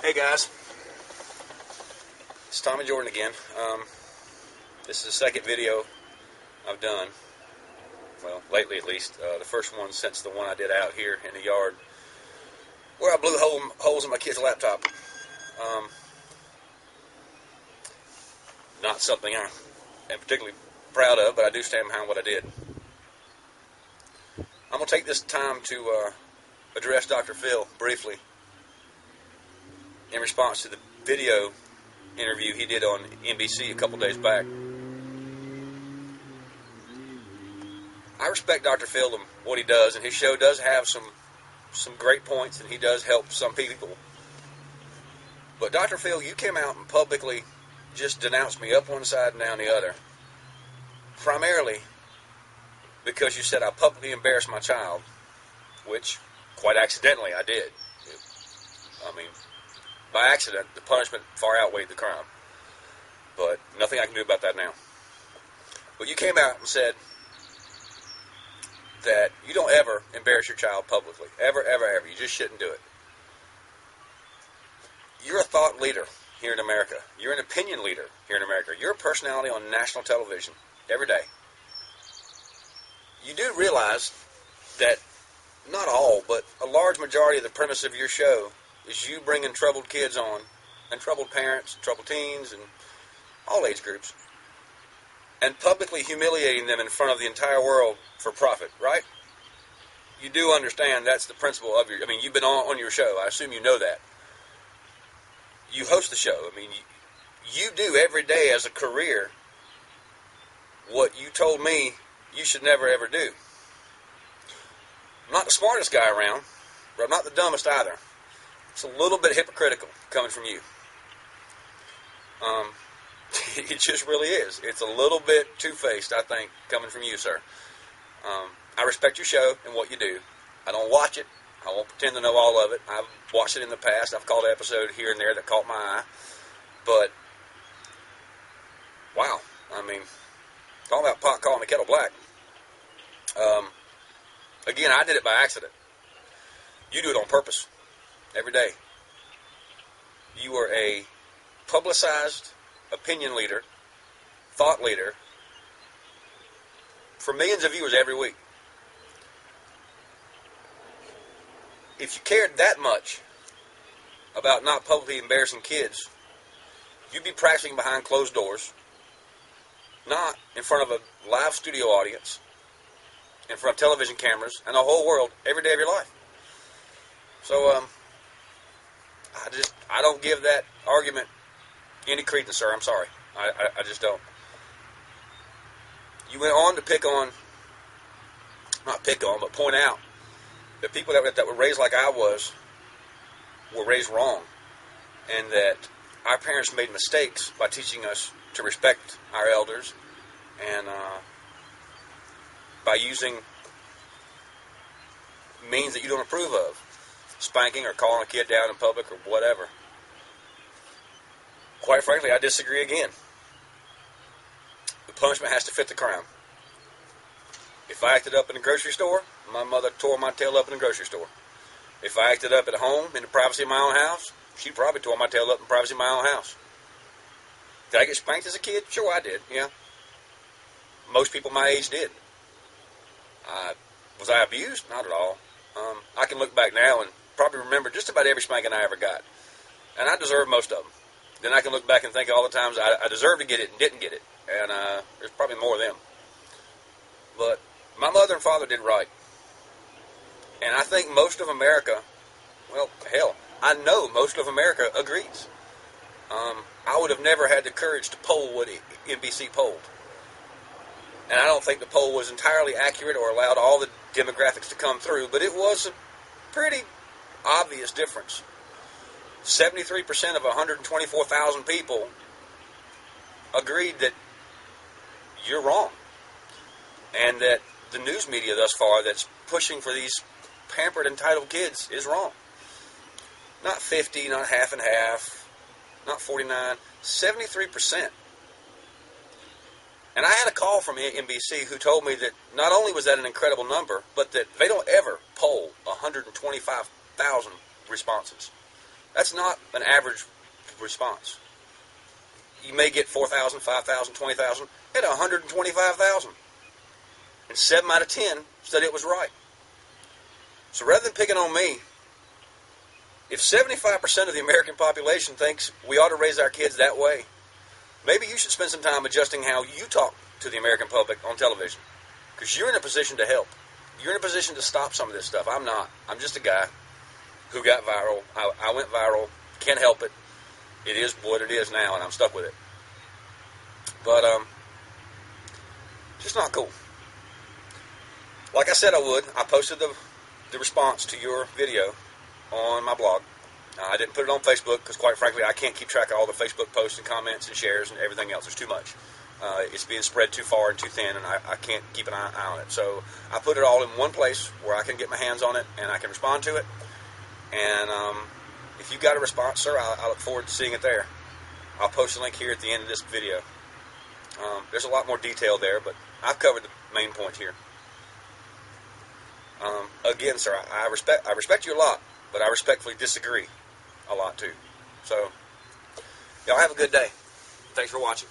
Hey guys, it's Tommy Jordan again. This is the second video I've done, well, lately at least. The first one since the one I did out here in the yard where I blew holes in my kid's laptop. Not something I am particularly proud of, but I do stand behind what I did. I'm going to take this time to address Dr. Phil briefly in response to the video interview he did on NBC a couple days back. I respect Dr. Phil and what he does, and his show does have some great points, and he does help some people. But Dr. Phil, you came out and publicly just denounced me up one side and down the other, primarily because you said I publicly embarrassed my child, which, quite accidentally, I did. I mean, by accident, the punishment far outweighed the crime. But nothing I can do about that now. But you came out and said that you don't ever embarrass your child publicly. Ever, ever, ever. You just shouldn't do it. You're a thought leader here in America. You're an opinion leader here in America. You're a personality on national television every day. You do realize that not all, but a large majority of the premise of your show is you bringing troubled kids on, and troubled parents, and troubled teens, and all age groups, and publicly humiliating them in front of the entire world for profit, right? You do understand that's the principle of your... I mean, you've been on your show. I assume you know that. You host the show. I mean, you do every day as a career what you told me you should never, ever do. I'm not the smartest guy around, but I'm not the dumbest either. It's a little bit hypocritical coming from you. It just really is. It's a little bit two-faced, I think, coming from you, sir. I respect your show and what you do. I don't watch it. I won't pretend to know all of it. I've watched it in the past. I've caught an episode here and there that caught my eye. But, wow. I mean, talking about pot calling the kettle black. Again, I did it by accident. You do it on purpose. Every day. You are a publicized opinion leader, thought leader, for millions of viewers every week. If you cared that much about not publicly embarrassing kids, you'd be practicing behind closed doors, not in front of a live studio audience, in front of television cameras, and the whole world every day of your life. So, I don't give that argument any credence, sir. I'm sorry. I just don't. You went on to but point out that people that were raised like I was were raised wrong, and that our parents made mistakes by teaching us to respect our elders, and by using means that you don't approve of, spanking or calling a kid down in public or whatever. Quite frankly, I disagree again. The punishment has to fit the crime. If I acted up in a grocery store, my mother tore my tail up in the grocery store. If I acted up at home in the privacy of my own house, she probably tore my tail up in the privacy of my own house. Did I get spanked as a kid? Sure, I did, yeah. Most people my age did. Was I abused? Not at all. I can look back now and probably remember just about every spanking I ever got. And I deserve most of them. Then I can look back and think of all the times I deserved to get it and didn't get it. And there's probably more of them. But my mother and father did right. And I think most of America, well, hell, I know most of America agrees. I would have never had the courage to poll what NBC polled. And I don't think the poll was entirely accurate or allowed all the demographics to come through, but it was a pretty obvious difference. 73% of 124,000 people agreed that you're wrong. And that the news media thus far that's pushing for these pampered, entitled kids is wrong. Not 50, not half and half, not 49, 73%. And I had a call from NBC who told me that not only was that an incredible number, but that they don't ever poll 125,000 responses. That's not an average response. You may get 4,000, 5,000, 20,000, hit 125,000. And 7 out of 10 said it was right. So rather than picking on me, if 75% of the American population thinks we ought to raise our kids that way, maybe you should spend some time adjusting how you talk to the American public on television. Because you're in a position to help. You're in a position to stop some of this stuff. I'm not. I'm just a guy who got viral. I went viral. Can't help it. It is what it is now, and I'm stuck with it. But, just not cool. Like I said I would, I posted the response to your video on my blog. I didn't put it on Facebook because, quite frankly, I can't keep track of all the Facebook posts and comments and shares and everything else. There's too much. It's being spread too far and too thin, and I can't keep an eye on it. So I put it all in one place where I can get my hands on it and I can respond to it. And if you've got a response, sir, I look forward to seeing it there. I'll post a link here at the end of this video. There's a lot more detail there, but I've covered the main point here. Again, sir, I respect you a lot, but I respectfully disagree a lot too. So, y'all have a good day. Thanks for watching.